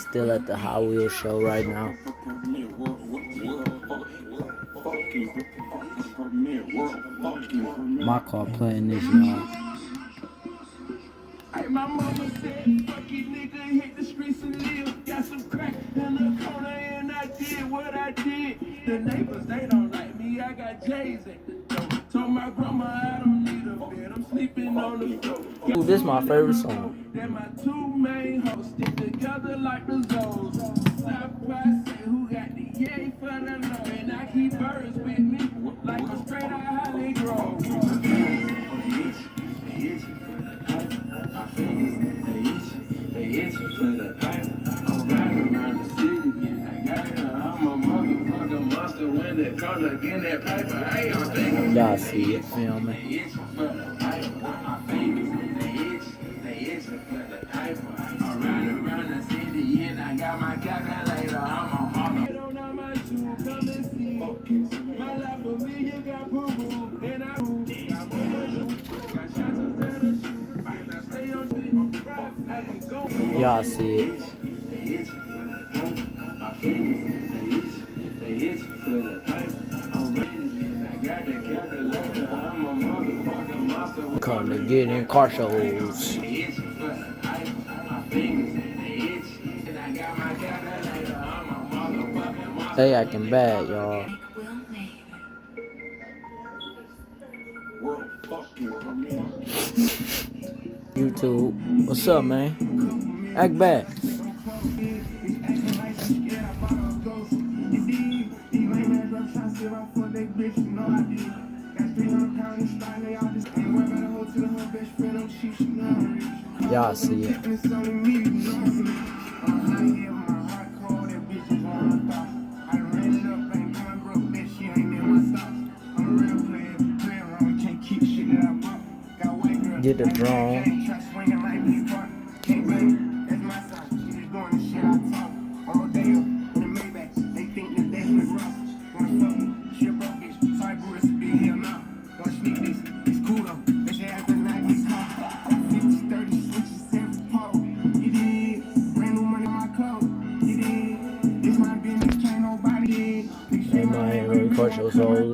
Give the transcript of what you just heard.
still at the Hot Wheels show right now. My car playing this, y'all. My mama said, fuck you nigga, hit the streets and live. Got some crack in the corner and I did what I did. The neighbors, they don't like me, I got J's at the door. Told my grandma I don't need a bed, I'm sleeping on the floor. Ooh, this is my favorite song. That my two main hoes stick together like the Zoes. Southwest say who got the yay for the low. And I keep birds with me like a straight out Holly Grove. Y'all see it, filming. Y'all see it. Come to get in car shows. They acting bad, y'all. YouTube, what's up, man? Act bad. Y'all see it. Get the drone. Ain't really car shows only.